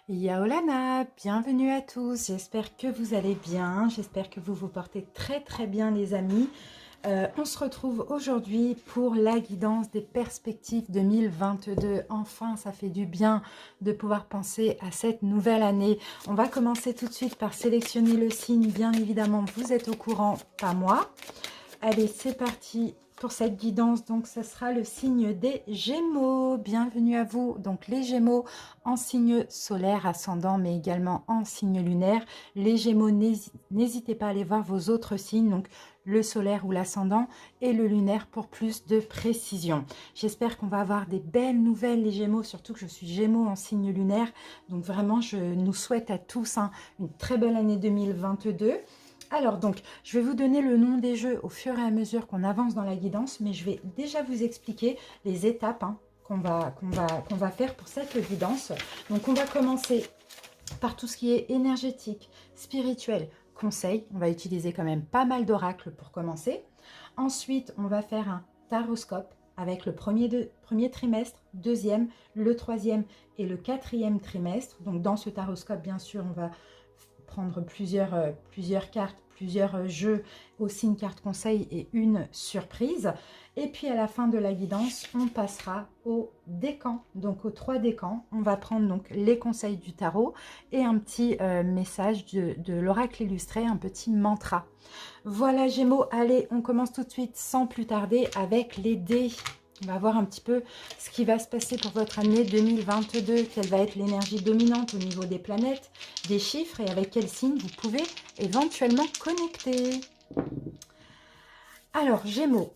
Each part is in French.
Yaolana, bienvenue à tous, j'espère que vous allez bien, j'espère que vous vous portez très bien les amis. On se retrouve aujourd'hui pour la guidance des perspectives 2022. Enfin, ça fait du bien de pouvoir penser à cette nouvelle année. On va commencer tout de suite par sélectionner le signe, bien évidemment, vous êtes au courant, pas moi. Allez, c'est parti pour cette guidance. Donc, ce sera le signe des Gémeaux. Bienvenue à vous. Donc, les Gémeaux en signe solaire, ascendant, mais également en signe lunaire. Les Gémeaux, n'hésitez pas à aller voir vos autres signes, donc le solaire ou l'ascendant et le lunaire pour plus de précision. J'espère qu'on va avoir des belles nouvelles, les Gémeaux, surtout que je suis Gémeaux en signe lunaire. Donc, vraiment, je nous souhaite à tous une très belle année 2022. Alors donc, je vais vous donner le nom des jeux au fur et à mesure qu'on avance dans la guidance, mais je vais déjà vous expliquer les étapes qu'on va faire pour cette guidance. Donc on va commencer par tout ce qui est énergétique, spirituel, conseil. On va utiliser quand même pas mal d'oracles pour commencer. Ensuite, on va faire un taroscope avec le premier trimestre, deuxième, le troisième et le quatrième trimestre. Donc dans ce taroscope, bien sûr, on va prendre plusieurs cartes, plusieurs jeux, aussi une carte conseil et une surprise. Et puis à la fin de la guidance, on passera au décan, donc aux 3 décans. On va prendre donc les conseils du tarot et un petit message de l'oracle illustré, un petit mantra. Voilà Gémeaux, allez, on commence tout de suite sans plus tarder avec les dés. On va voir un petit peu ce qui va se passer pour votre année 2022, quelle va être l'énergie dominante au niveau des planètes, des chiffres et avec quel signe vous pouvez éventuellement connecter. Alors Gémeaux,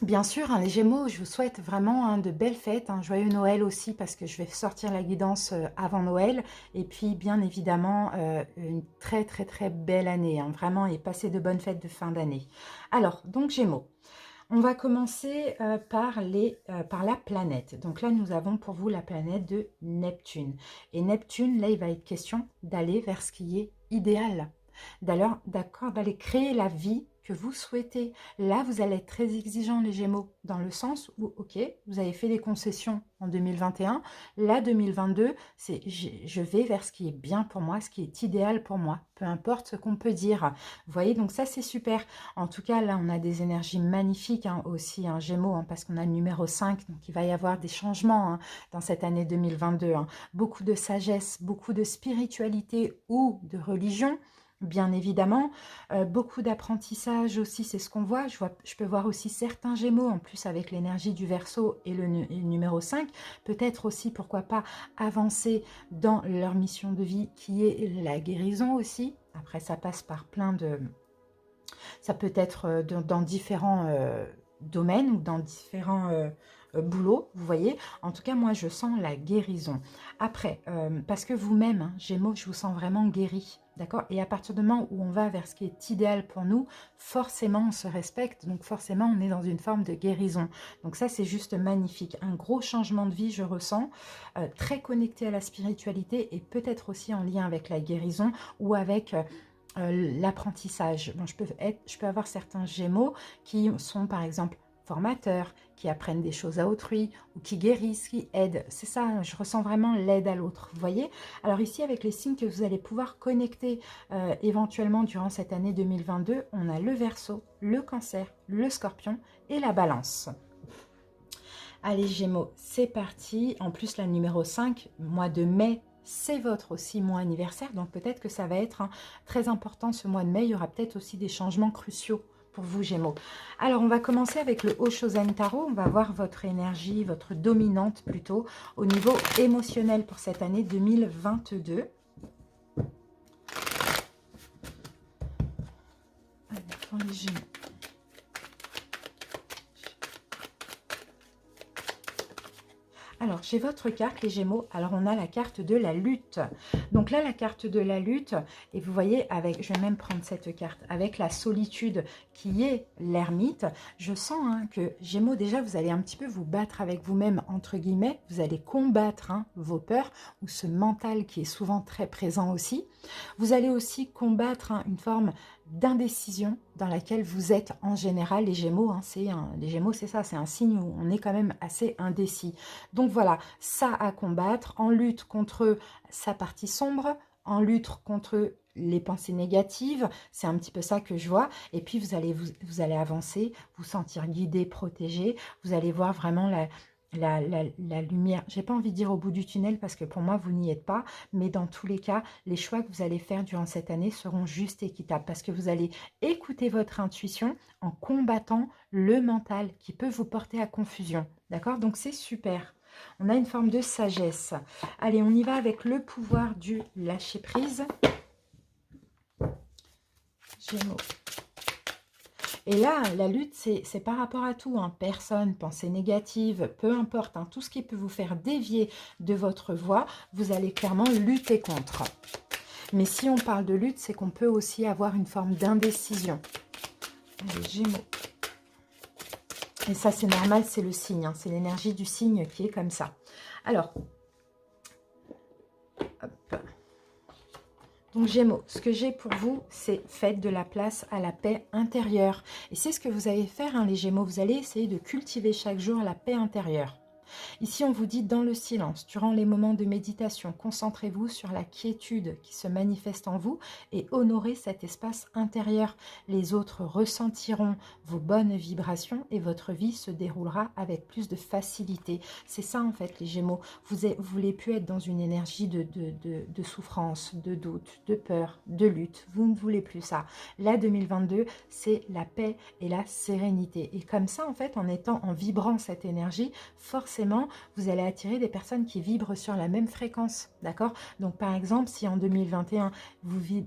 bien sûr, les Gémeaux, je vous souhaite vraiment de belles fêtes, un joyeux Noël aussi parce que je vais sortir la guidance avant Noël et puis bien évidemment une très belle année, vraiment et passer de bonnes fêtes de fin d'année. Alors donc Gémeaux. On va commencer par la planète. Donc là, nous avons pour vous la planète de Neptune. Et Neptune, là, il va être question d'aller vers ce qui est idéal. D'accord, d'aller créer la vie que vous souhaitez. Là, vous allez être très exigeant, les Gémeaux, dans le sens où, ok, vous avez fait des concessions en 2021. Là, 2022, c'est je vais vers ce qui est bien pour moi, ce qui est idéal pour moi, peu importe ce qu'on peut dire. Vous voyez, donc ça, c'est super. En tout cas, là, on a des énergies magnifiques aussi, Gémeaux, parce qu'on a le numéro 5, donc il va y avoir des changements dans cette année 2022. Beaucoup de sagesse, beaucoup de spiritualité ou de religion, bien évidemment. Beaucoup d'apprentissage aussi, c'est ce qu'on voit. Je peux voir aussi certains Gémeaux, en plus avec l'énergie du Verseau et le numéro 5, peut-être aussi, pourquoi pas, avancer dans leur mission de vie qui est la guérison aussi. Après, ça passe par plein de... Ça peut être dans différents domaines ou dans différents boulots, vous voyez. En tout cas, moi, je sens la guérison. Après, parce que vous-même, Gémeaux, je vous sens vraiment guéri. D'accord? Et à partir du moment où on va vers ce qui est idéal pour nous, forcément, on se respecte. Donc, forcément, on est dans une forme de guérison. Donc, ça, c'est juste magnifique. Un gros changement de vie, je ressens. Très connecté à la spiritualité et peut-être aussi en lien avec la guérison ou avec... l'apprentissage. Bon, je peux avoir certains Gémeaux qui sont par exemple formateurs, qui apprennent des choses à autrui ou qui guérissent, qui aident. C'est ça, je ressens vraiment l'aide à l'autre, vous voyez. Alors ici, avec les signes que vous allez pouvoir connecter éventuellement durant cette année 2022, on a le Verseau, le Cancer, le Scorpion et la Balance. Allez Gémeaux, c'est parti. En plus, la numéro 5, mois de mai, c'est votre aussi mois anniversaire, donc peut-être que ça va être très important ce mois de mai. Il y aura peut-être aussi des changements cruciaux pour vous Gémeaux. Alors on va commencer avec le Oshozen Tarot. On va voir votre énergie, votre dominante plutôt, au niveau émotionnel pour cette année 2022. Allez, pour les Gémeaux. Alors, j'ai votre carte, les Gémeaux. Alors, on a la carte de la lutte. Donc là, la carte de la lutte, et vous voyez, avec, je vais même prendre cette carte, avec la solitude qui est l'ermite, je sens que Gémeaux, déjà, vous allez un petit peu vous battre avec vous-même, entre guillemets. Vous allez combattre vos peurs ou ce mental qui est souvent très présent aussi. Vous allez aussi combattre une forme d'indécision dans laquelle vous êtes en général, les Gémeaux. Hein, les Gémeaux, c'est ça, c'est un signe où on est quand même assez indécis. Donc voilà, ça à combattre, en lutte contre sa partie sombre, en lutte contre les pensées négatives, c'est un petit peu ça que je vois. Et puis vous allez avancer, vous sentir guidé, protégé, vous allez voir vraiment la lumière, j'ai pas envie de dire au bout du tunnel parce que pour moi vous n'y êtes pas, mais dans tous les cas, les choix que vous allez faire durant cette année seront juste équitables parce que vous allez écouter votre intuition en combattant le mental qui peut vous porter à confusion. D'accord? Donc c'est super. On a une forme de sagesse. Allez, on y va avec le pouvoir du lâcher-prise. Gémeaux. Et là, la lutte, c'est par rapport à tout. Hein. Personne, pensée négative, peu importe. Hein, tout ce qui peut vous faire dévier de votre voie, vous allez clairement lutter contre. Mais si on parle de lutte, c'est qu'on peut aussi avoir une forme d'indécision. Les Gémeaux. Et ça, c'est normal, c'est le signe. Hein, c'est l'énergie du signe qui est comme ça. Alors, hop. Donc Gémeaux, ce que j'ai pour vous, c'est faites de la place à la paix intérieure. Et c'est ce que vous allez faire, hein, les Gémeaux. Vous allez essayer de cultiver chaque jour la paix intérieure. Ici, on vous dit dans le silence, durant les moments de méditation, concentrez-vous sur la quiétude qui se manifeste en vous et honorez cet espace intérieur. Les autres ressentiront vos bonnes vibrations et votre vie se déroulera avec plus de facilité. C'est ça en fait les Gémeaux. Vous voulez plus être dans une énergie de souffrance, de doute, de peur, de lutte. Vous ne voulez plus ça. Là, 2022, c'est la paix et la sérénité. Et comme ça, en fait, en vibrant cette énergie, forcément, vous allez attirer des personnes qui vibrent sur la même fréquence, d'accord? Donc, par exemple, si en 2021, vous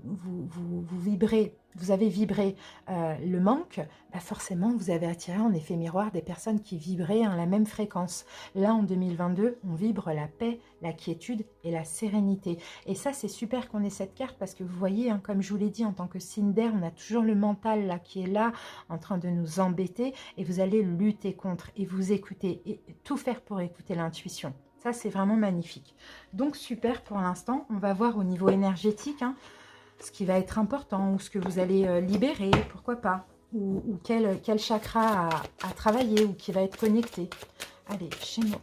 avez vibré le manque, bah forcément, vous avez attiré en effet miroir des personnes qui vibraient à la même fréquence. Là, en 2022, on vibre la paix, la quiétude et la sérénité. Et ça, c'est super qu'on ait cette carte parce que vous voyez, hein, comme je vous l'ai dit, en tant que signe d'air, on a toujours le mental là qui est là, en train de nous embêter et vous allez lutter contre et vous écouter et tout faire pour écouter l'intuition. Ça, c'est vraiment magnifique. Donc, super pour l'instant. On va voir au niveau énergétique, hein, ce qui va être important ou ce que vous allez libérer, pourquoi pas, ou quel chakra à travailler ou qui va être connecté. Allez, Gémeaux.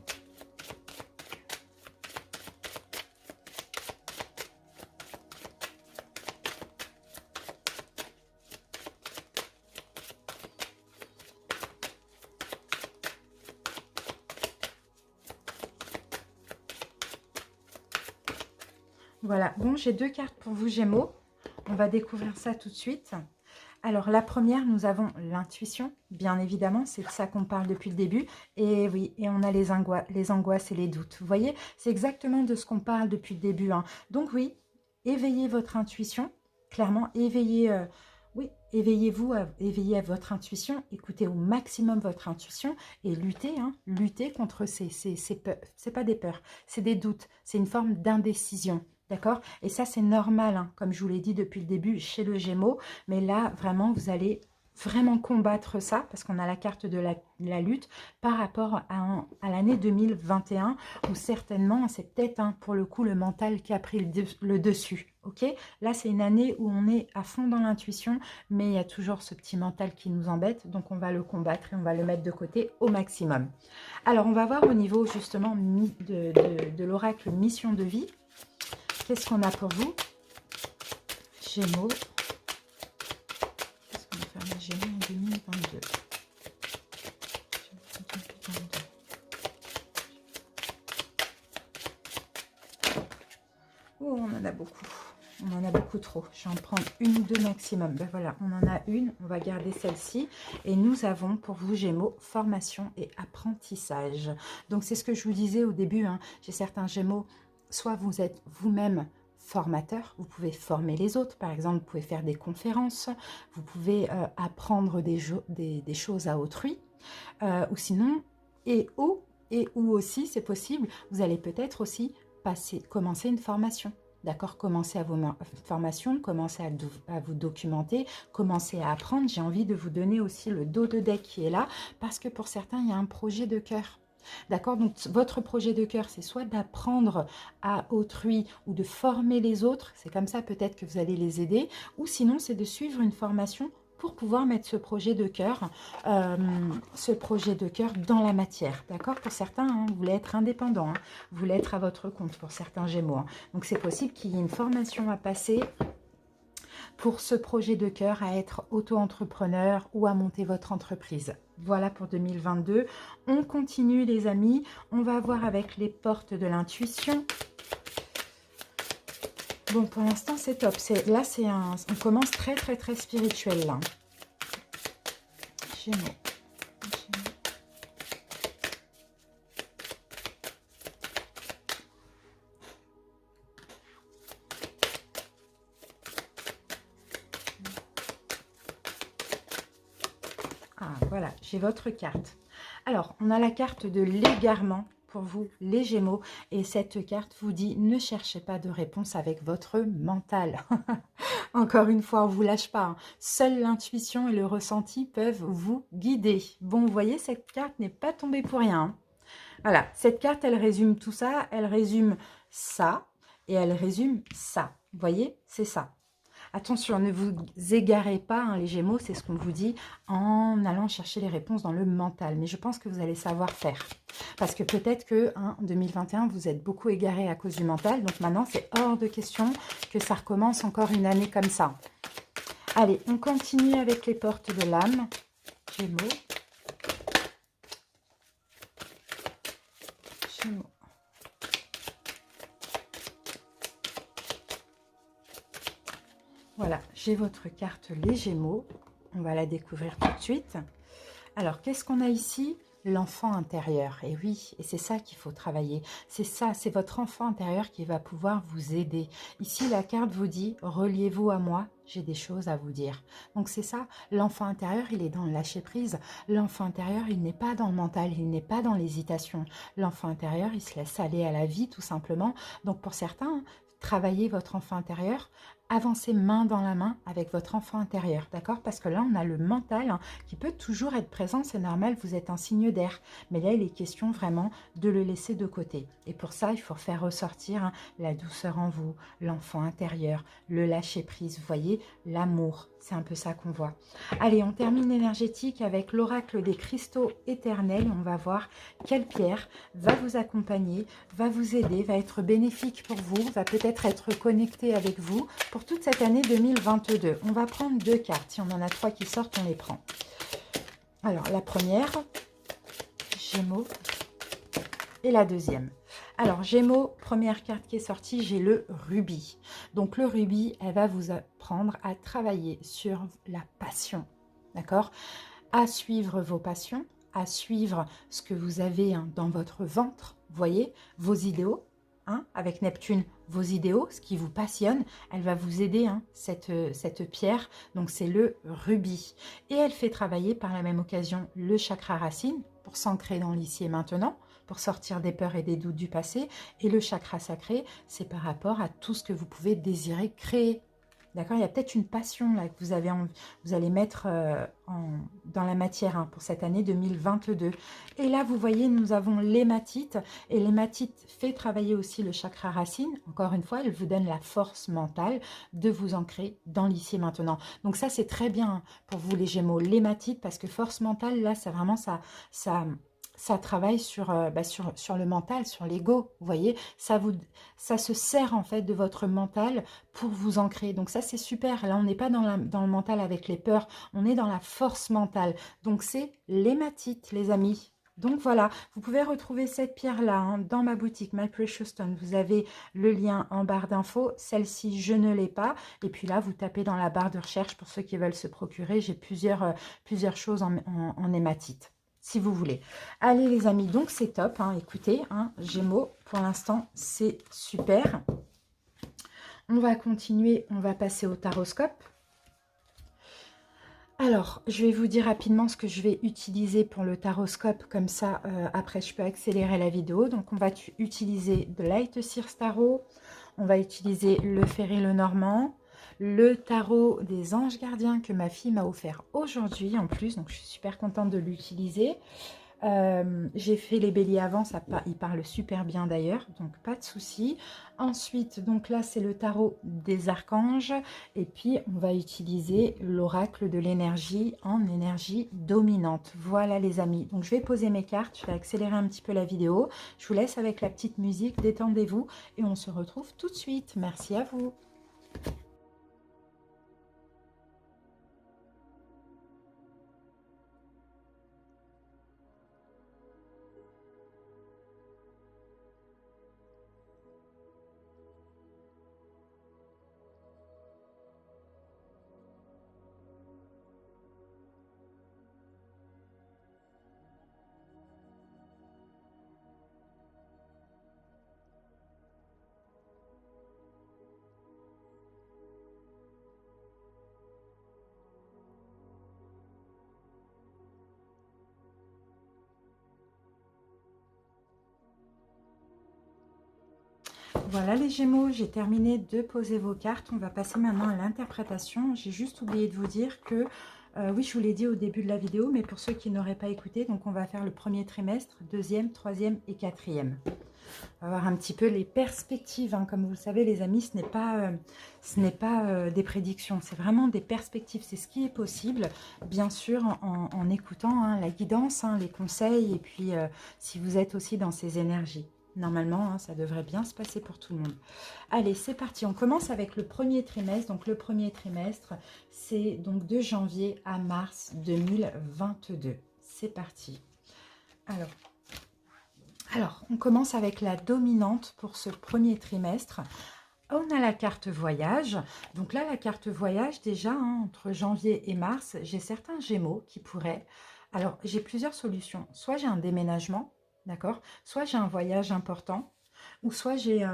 Voilà, bon, j'ai deux cartes pour vous, Gémeaux. On va découvrir ça tout de suite. Alors, la première, nous avons l'intuition, bien évidemment, c'est de ça qu'on parle depuis le début. Et oui, et on a les angoisses et les doutes. Vous voyez, c'est exactement de ce qu'on parle depuis le début. Hein. Donc oui, éveillez votre intuition, clairement, éveillez-vous, éveillez à votre intuition, écoutez au maximum votre intuition et luttez, hein, luttez contre ces peurs. C'est pas des peurs, c'est des doutes, c'est une forme d'indécision. D'accord? Et ça, c'est normal, hein, comme je vous l'ai dit depuis le début, chez le Gémeaux. Mais là, vraiment, vous allez vraiment combattre ça, parce qu'on a la carte de la lutte, par rapport à l'année 2021, où certainement, c'est peut-être, hein, pour le coup, le mental qui a pris le dessus. Ok? Là, c'est une année où on est à fond dans l'intuition, mais il y a toujours ce petit mental qui nous embête, donc on va le combattre et on va le mettre de côté au maximum. Alors, on va voir au niveau, justement, de l'oracle mission de vie. Qu'est-ce qu'on a pour vous? Gémeaux. Qu'est-ce qu'on va faire les Gémeaux en 2022? Oh, on en a beaucoup. On en a beaucoup trop. Je vais en prendre une ou deux maximum. Ben voilà, on en a une. On va garder celle-ci. Et nous avons pour vous, Gémeaux, formation et apprentissage. Donc, c'est ce que je vous disais au début. Hein. J'ai certains Gémeaux. Soit vous êtes vous-même formateur, vous pouvez former les autres, par exemple, vous pouvez faire des conférences, vous pouvez apprendre des choses à autrui, ou sinon, ou aussi, c'est possible, vous allez peut-être aussi commencer une formation. D'accord, commencez à vos formations, commencez à vous documenter, commencez à apprendre. J'ai envie de vous donner aussi le dos de deck qui est là, parce que pour certains, il y a un projet de cœur. D'accord? Donc, votre projet de cœur, c'est soit d'apprendre à autrui ou de former les autres. C'est comme ça peut-être que vous allez les aider. Ou sinon, c'est de suivre une formation pour pouvoir mettre ce projet de cœur dans la matière. D'accord? Pour certains, hein, vous voulez être indépendant. Hein, vous voulez être à votre compte pour certains Gémeaux. Hein. Donc, c'est possible qu'il y ait une formation à passer pour ce projet de cœur à être auto-entrepreneur ou à monter votre entreprise. Voilà pour 2022. On continue les amis. On va voir avec les portes de l'intuition. Bon, pour l'instant, c'est top. Là, on commence très, très, très spirituel, là. Gémeaux. Ah, voilà, j'ai votre carte. Alors, on a la carte de l'égarement pour vous, les Gémeaux. Et cette carte vous dit, ne cherchez pas de réponse avec votre mental. Encore une fois, on ne vous lâche pas. Hein. Seule l'intuition et le ressenti peuvent vous guider. Bon, vous voyez, cette carte n'est pas tombée pour rien. Hein. Voilà, cette carte, elle résume tout ça. Elle résume ça et elle résume ça. Vous voyez, c'est ça. Attention, ne vous égarez pas, hein, les Gémeaux, c'est ce qu'on vous dit, en allant chercher les réponses dans le mental. Mais je pense que vous allez savoir faire. Parce que peut-être que en 2021, vous êtes beaucoup égaré à cause du mental. Donc maintenant, c'est hors de question que ça recommence encore une année comme ça. Allez, on continue avec les portes de l'âme. Gémeaux. Gémeaux. Voilà, j'ai votre carte les Gémeaux. On va la découvrir tout de suite. Alors, qu'est-ce qu'on a ici? L'enfant intérieur. Et oui, et c'est ça qu'il faut travailler. C'est ça, c'est votre enfant intérieur qui va pouvoir vous aider. Ici, la carte vous dit, reliez-vous à moi, j'ai des choses à vous dire. Donc, c'est ça, l'enfant intérieur, il est dans le lâcher-prise. L'enfant intérieur, il n'est pas dans le mental, il n'est pas dans l'hésitation. L'enfant intérieur, il se laisse aller à la vie, tout simplement. Donc, pour certains, travaillez votre enfant intérieur, avancez main dans la main avec votre enfant intérieur, d'accord? Parce que là, on a le mental hein, qui peut toujours être présent, c'est normal, vous êtes un signe d'air. Mais là, il est question vraiment de le laisser de côté. Et pour ça, il faut faire ressortir hein, la douceur en vous, l'enfant intérieur, le lâcher-prise, vous voyez, l'amour. C'est un peu ça qu'on voit. Allez, on termine l'énergétique avec l'oracle des cristaux éternels. On va voir quelle pierre va vous accompagner, va vous aider, va être bénéfique pour vous, va peut-être être connecté avec vous pour toute cette année 2022. On va prendre 2 cartes. Si on en a 3 qui sortent, on les prend. Alors, la première, Gémeaux, et la deuxième. Alors, Gémeaux, première carte qui est sortie, j'ai le rubis. Donc, le rubis, elle va vous apprendre à travailler sur la passion, d'accord? À suivre vos passions, à suivre ce que vous avez hein, dans votre ventre, vous voyez, vos idéaux, hein, avec Neptune, vos idéaux, ce qui vous passionne, elle va vous aider, hein, cette pierre, donc c'est le rubis. Et elle fait travailler par la même occasion le chakra racine, pour s'ancrer dans l'ici et maintenant, pour sortir des peurs et des doutes du passé. Et le chakra sacré, c'est par rapport à tout ce que vous pouvez désirer créer. D'accord? Il y a peut-être une passion là que vous allez mettre dans la matière hein, pour cette année 2022. Et là, vous voyez, nous avons l'hématite. Et l'hématite fait travailler aussi le chakra racine. Encore une fois, elle vous donne la force mentale de vous ancrer dans l'ici et maintenant. Donc ça, c'est très bien pour vous les Gémeaux. L'hématite, parce que force mentale, là, c'est vraiment ça travaille sur le mental, sur l'ego, vous voyez, ça se sert en fait de votre mental pour vous ancrer. Donc ça c'est super, là on n'est pas dans le mental avec les peurs, on est dans la force mentale. Donc c'est l'hématite les amis. Donc voilà, vous pouvez retrouver cette pierre-là hein, dans ma boutique My Precious Stone. Vous avez le lien en barre d'infos. Celle-ci, je ne l'ai pas. Et puis là, vous tapez dans la barre de recherche pour ceux qui veulent se procurer. J'ai plusieurs choses en hématite. Si vous voulez. Allez les amis, donc c'est top, hein, écoutez, hein, Gémeaux, pour l'instant, c'est super. On va continuer, on va passer au taroscope. Alors, je vais vous dire rapidement ce que je vais utiliser pour le taroscope, comme ça, après, je peux accélérer la vidéo. Donc, on va utiliser de Light Seers Tarot, on va utiliser le Ferry Lenormand, le tarot des anges gardiens que ma fille m'a offert aujourd'hui en plus, donc je suis super contente de l'utiliser. J'ai fait les béliers avant, ils parlent super bien d'ailleurs, donc pas de souci. Ensuite, donc là, c'est le tarot des archanges. Et puis, on va utiliser l'oracle de l'énergie en énergie dominante. Voilà les amis. Donc, je vais poser mes cartes, je vais accélérer un petit peu la vidéo. Je vous laisse avec la petite musique, détendez-vous et on se retrouve tout de suite. Merci à vous. Voilà les Gémeaux, j'ai terminé de poser vos cartes. On va passer maintenant à l'interprétation. J'ai juste oublié de vous dire que, oui, je vous l'ai dit au début de la vidéo, mais pour ceux qui n'auraient pas écouté, donc on va faire le premier trimestre, deuxième, troisième et quatrième. On va voir un petit peu les perspectives. Hein. Comme vous le savez, les amis, ce n'est pas des prédictions, c'est vraiment des perspectives. C'est ce qui est possible, bien sûr, en écoutant hein, la guidance, hein, les conseils, et puis si vous êtes aussi dans ces énergies. Normalement, hein, ça devrait bien se passer pour tout le monde. Allez, c'est parti. On commence avec le premier trimestre. Donc, le premier trimestre, c'est donc de janvier à mars 2022. C'est parti. Alors, on commence avec la dominante pour ce premier trimestre. On a la carte voyage. Donc là, la carte voyage, déjà, hein, entre janvier et mars, j'ai certains Gémeaux qui pourraient... Alors, j'ai plusieurs solutions. Soit j'ai un déménagement, d'accord? Soit j'ai un voyage important, ou soit j'ai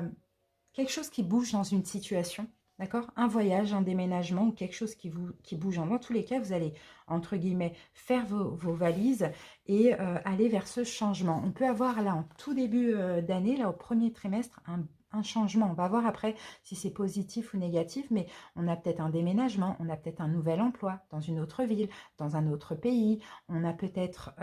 quelque chose qui bouge dans une situation, d'accord? Un voyage, un déménagement ou quelque chose qui bouge. Dans tous les cas, vous allez, entre guillemets, faire vos valises et aller vers ce changement. On peut avoir là, en tout début d'année, là, au premier trimestre, un changement. On va voir après si c'est positif ou négatif, mais on a peut-être un déménagement, on a peut-être un nouvel emploi dans une autre ville, dans un autre pays, on a peut-être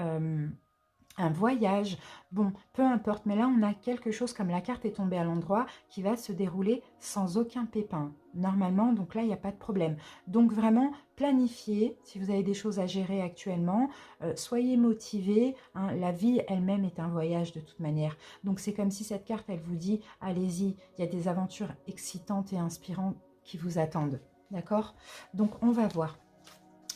un voyage, bon, peu importe, mais là on a quelque chose comme la carte est tombée à l'endroit qui va se dérouler sans aucun pépin, normalement, donc là il n'y a pas de problème. Donc vraiment, planifiez, si vous avez des choses à gérer actuellement, soyez motivés, hein, la vie elle-même est un voyage de toute manière, donc c'est comme si cette carte elle vous dit, allez-y, il y a des aventures excitantes et inspirantes qui vous attendent, d'accord? Donc on va voir.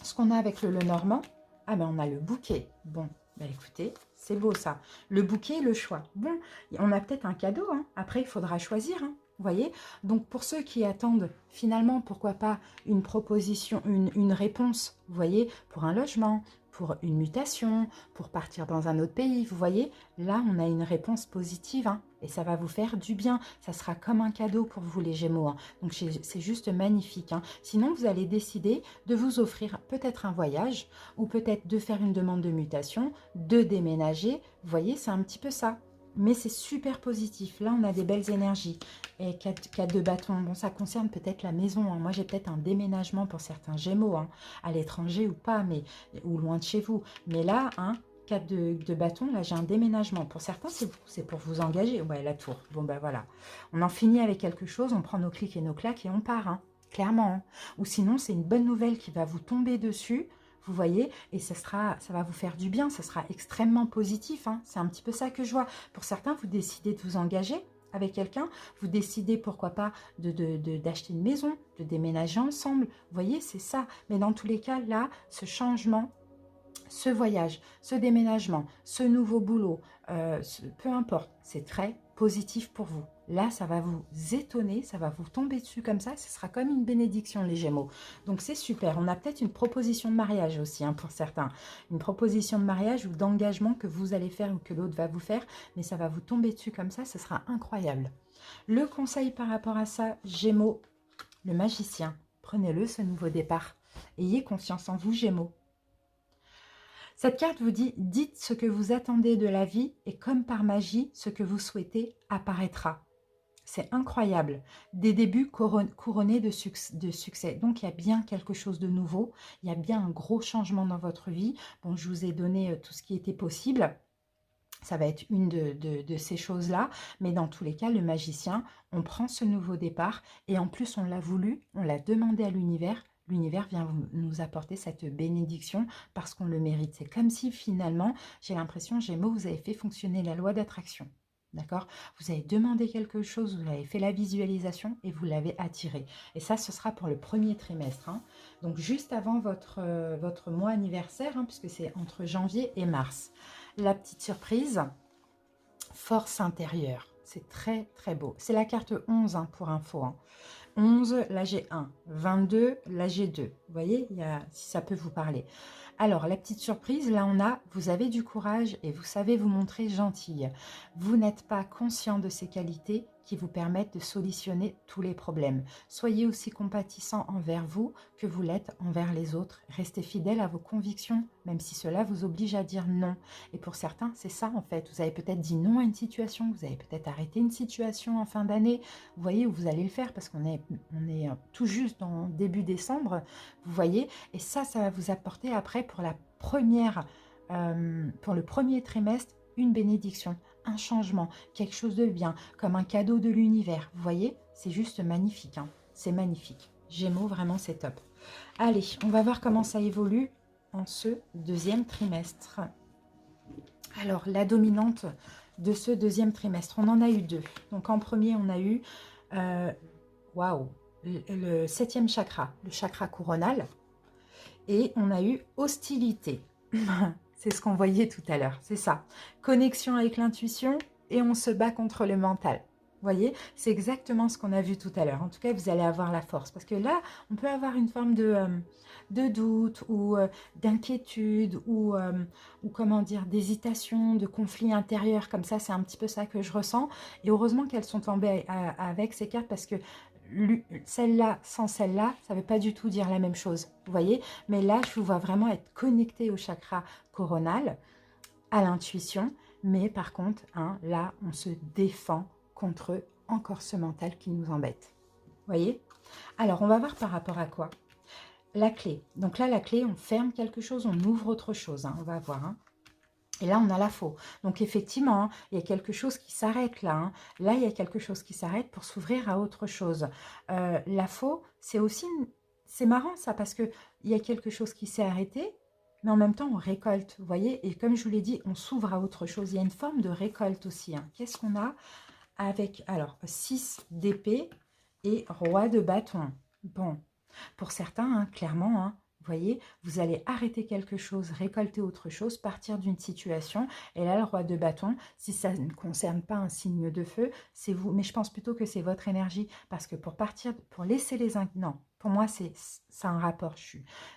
Ce qu'on a avec le Lenormand, ah ben on a le bouquet, bon, ben écoutez, c'est beau ça. Le bouquet, le choix. Bon, on a peut-être un cadeau, hein. Après il faudra choisir, hein. Vous voyez? Donc pour ceux qui attendent finalement, pourquoi pas une proposition, une réponse, vous voyez, pour un logement, pour une mutation, pour partir dans un autre pays, vous voyez? Là, on a une réponse positive, hein, et ça va vous faire du bien. Ça sera comme un cadeau pour vous les Gémeaux, hein. Donc c'est juste magnifique, hein. Sinon, vous allez décider de vous offrir peut-être un voyage ou peut-être de faire une demande de mutation, de déménager. Vous voyez, c'est un petit peu ça. Mais c'est super positif. Là, on a des belles énergies. Et 4 de bâton, bon, ça concerne peut-être la maison, hein. Moi, j'ai peut-être un déménagement pour certains Gémeaux, hein, à l'étranger ou pas, mais ou loin de chez vous. Mais là, hein, 4 de bâton, là, j'ai un déménagement. Pour certains, c'est pour vous engager. Ouais, la tour. Bon, ben voilà. On en finit avec quelque chose, on prend nos clics et nos claques et on part, hein, clairement. Hein. Ou sinon, c'est une bonne nouvelle qui va vous tomber dessus. Vous voyez, et ça va vous faire du bien, ça sera extrêmement positif. Hein. C'est un petit peu ça que je vois. Pour certains, vous décidez de vous engager avec quelqu'un, vous décidez pourquoi pas d'acheter une maison, de déménager ensemble. Vous voyez, c'est ça. Mais dans tous les cas, là, ce changement, ce voyage, ce déménagement, ce nouveau boulot, peu importe, c'est très positif pour vous. Là, ça va vous étonner, ça va vous tomber dessus comme ça, ce sera comme une bénédiction, les Gémeaux. Donc, c'est super. On a peut-être une proposition de mariage aussi, hein, pour certains. Une proposition de mariage ou d'engagement que vous allez faire ou que l'autre va vous faire, mais ça va vous tomber dessus comme ça, ce sera incroyable. Le conseil par rapport à ça, Gémeaux, le magicien, prenez-le, ce nouveau départ. Ayez confiance en vous, Gémeaux. Cette carte vous dit, dites ce que vous attendez de la vie et comme par magie, ce que vous souhaitez apparaîtra. C'est incroyable. Des débuts couronnés de succès. Donc, il y a bien quelque chose de nouveau. Il y a bien un gros changement dans votre vie. Bon, je vous ai donné tout ce qui était possible. Ça va être une de ces choses-là. Mais dans tous les cas, le magicien, on prend ce nouveau départ. Et en plus, on l'a voulu, on l'a demandé à l'univers. L'univers vient nous apporter cette bénédiction parce qu'on le mérite. C'est comme si finalement, j'ai l'impression, Gémeaux, vous avez fait fonctionner la loi d'attraction. D'accord? Vous avez demandé quelque chose, vous avez fait la visualisation et vous l'avez attiré. Et ça, ce sera pour le premier trimestre. Hein. Donc, juste avant votre mois anniversaire, hein, puisque c'est entre janvier et mars. La petite surprise, force intérieure. C'est très, très beau. C'est la carte 11 hein, pour info. Hein. 11, là j'ai 1. 22, là j'ai 2. Vous voyez, si ça peut vous parler. Alors, la petite surprise, là on a, vous avez du courage et vous savez vous montrer gentille. Vous n'êtes pas conscient de ces qualités qui vous permettent de solutionner tous les problèmes. Soyez aussi compatissant envers vous que vous l'êtes envers les autres. Restez fidèle à vos convictions, même si cela vous oblige à dire non. Et pour certains, c'est ça en fait. Vous avez peut-être dit non à une situation, vous avez peut-être arrêté une situation en fin d'année. Vous voyez où vous allez le faire parce qu'on est tout juste en début décembre, vous voyez. Et ça va vous apporter après pour le premier trimestre, une bénédiction, un changement, quelque chose de bien, comme un cadeau de l'univers. Vous voyez, c'est juste magnifique. Hein. C'est magnifique. Gémeaux, vraiment, c'est top. Allez, on va voir comment ça évolue en ce deuxième trimestre. Alors, la dominante de ce deuxième trimestre, on en a eu 2. Donc, en premier, on a eu, waouh, le 7e chakra, le chakra coronal. Et on a eu hostilité. C'est ce qu'on voyait tout à l'heure, c'est ça. Connexion avec l'intuition et on se bat contre le mental. Vous voyez, c'est exactement ce qu'on a vu tout à l'heure. En tout cas, vous allez avoir la force. Parce que là, on peut avoir une forme de doute ou d'inquiétude ou comment dire, d'hésitation, de conflit intérieur. Comme ça, c'est un petit peu ça que je ressens. Et heureusement qu'elles sont tombées avec ces cartes parce que celle-là sans celle-là, ça ne veut pas du tout dire la même chose, vous voyez. Mais là, je vous vois vraiment être connecté au chakra coronal, à l'intuition. Mais par contre, hein, là, on se défend contre encore ce mental qui nous embête. Vous voyez. Alors, on va voir par rapport à quoi. La clé. Donc là, la clé, on ferme quelque chose, on ouvre autre chose. Hein, on va voir. Hein. Et là, on a la faux. Donc, effectivement, hein, il y a quelque chose qui s'arrête là. Hein. Là, il y a quelque chose qui s'arrête pour s'ouvrir à autre chose. La faux, c'est aussi... C'est marrant ça, parce qu'il y a quelque chose qui s'est arrêté, mais en même temps, on récolte, vous voyez. Et comme je vous l'ai dit, on s'ouvre à autre chose. Il y a une forme de récolte aussi. Hein. Qu'est-ce qu'on a avec... Alors, 6 d'épée et roi de bâton. Bon, pour certains, hein, clairement... Hein, vous voyez, vous allez arrêter quelque chose, récolter autre chose, partir d'une situation. Et là, le roi de bâton, si ça ne concerne pas un signe de feu, c'est vous. Mais je pense plutôt que c'est votre énergie. Parce que pour partir, pour laisser les... Non, pour moi, c'est un rapport.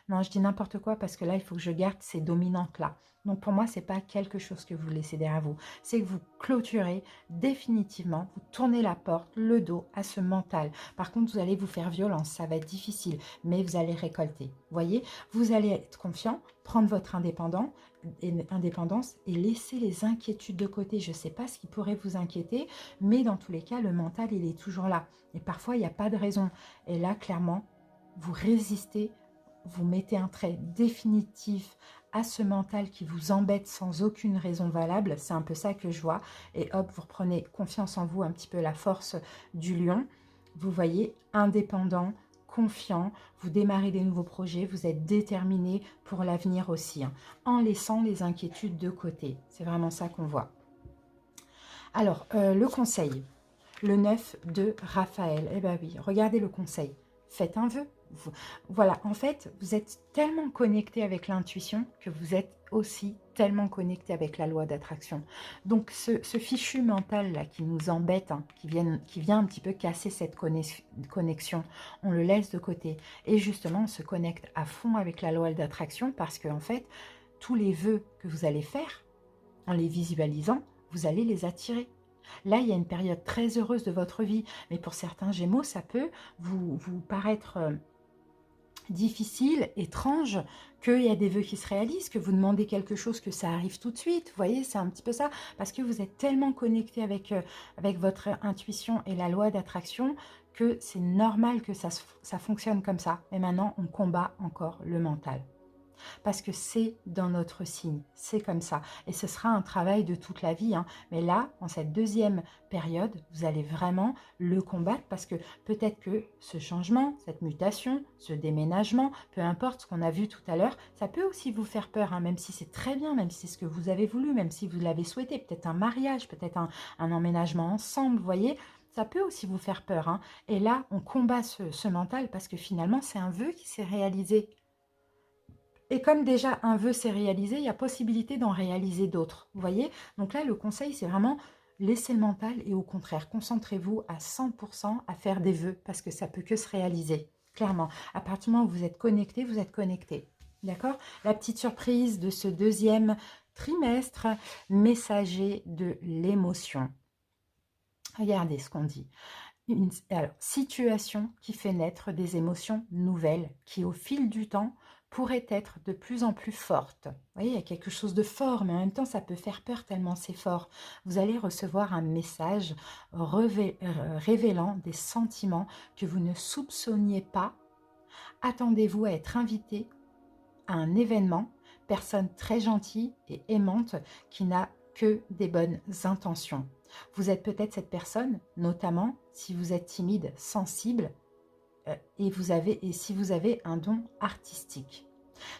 Non, je dis n'importe quoi parce que là, il faut que je garde ces dominantes-là. Donc pour moi, ce n'est pas quelque chose que vous laissez derrière vous. C'est que vous clôturez définitivement, vous tournez la porte, le dos à ce mental. Par contre, vous allez vous faire violence, ça va être difficile, mais vous allez récolter. Vous voyez, vous allez être confiant, prendre votre indépendance et laisser les inquiétudes de côté. Je ne sais pas ce qui pourrait vous inquiéter, mais dans tous les cas, le mental, il est toujours là. Et parfois, il n'y a pas de raison. Et là, clairement, vous résistez, vous mettez un trait définitif à ce mental qui vous embête sans aucune raison valable. C'est un peu ça que je vois. Et hop, vous reprenez confiance en vous, un petit peu la force du lion. Vous voyez, indépendant, confiant, vous démarrez des nouveaux projets, vous êtes déterminé pour l'avenir aussi, hein, en laissant les inquiétudes de côté. C'est vraiment ça qu'on voit. Alors, le conseil, le 9 de Raphaël. Eh bien oui, regardez le conseil. Faites un vœu. Voilà, en fait, vous êtes tellement connecté avec l'intuition que vous êtes aussi tellement connecté avec la loi d'attraction. Donc, ce fichu mental là qui nous embête, hein, qui vient un petit peu casser cette connexion, on le laisse de côté. Et justement, on se connecte à fond avec la loi d'attraction parce que, en fait, tous les vœux que vous allez faire, en les visualisant, vous allez les attirer. Là, il y a une période très heureuse de votre vie, mais pour certains Gémeaux, ça peut vous paraître difficile, étrange, qu'il y a des vœux qui se réalisent, que vous demandez quelque chose, que ça arrive tout de suite. Vous voyez, c'est un petit peu ça, parce que vous êtes tellement connecté avec votre intuition et la loi d'attraction que c'est normal que ça fonctionne comme ça. Et maintenant, on combat encore le mental. Parce que c'est dans notre signe, c'est comme ça. Et ce sera un travail de toute la vie. Hein. Mais là, en cette deuxième période, vous allez vraiment le combattre parce que peut-être que ce changement, cette mutation, ce déménagement, peu importe ce qu'on a vu tout à l'heure, ça peut aussi vous faire peur, hein, même si c'est très bien, même si c'est ce que vous avez voulu, même si vous l'avez souhaité, peut-être un mariage, peut-être un emménagement ensemble, vous voyez, ça peut aussi vous faire peur. Hein. Et là, on combat ce mental parce que finalement, c'est un vœu qui s'est réalisé. Et comme déjà un vœu s'est réalisé, il y a possibilité d'en réaliser d'autres. Vous voyez? Donc là, le conseil, c'est vraiment laisser le mental et au contraire, concentrez-vous à 100% à faire des vœux parce que ça peut que se réaliser. Clairement, à partir du moment où vous êtes connecté, vous êtes connecté. D'accord? La petite surprise de ce deuxième trimestre, messager de l'émotion. Regardez ce qu'on dit. Alors, situation qui fait naître des émotions nouvelles qui, au fil du temps, pourraient être de plus en plus fortes. Vous voyez, il y a quelque chose de fort, mais en même temps, ça peut faire peur tellement c'est fort. Vous allez recevoir un message révélant des sentiments que vous ne soupçonniez pas. Attendez-vous à être invité à un événement, personne très gentille et aimante qui n'a que des bonnes intentions. Vous êtes peut-être cette personne, notamment si vous êtes timide, sensible et si vous avez un don artistique.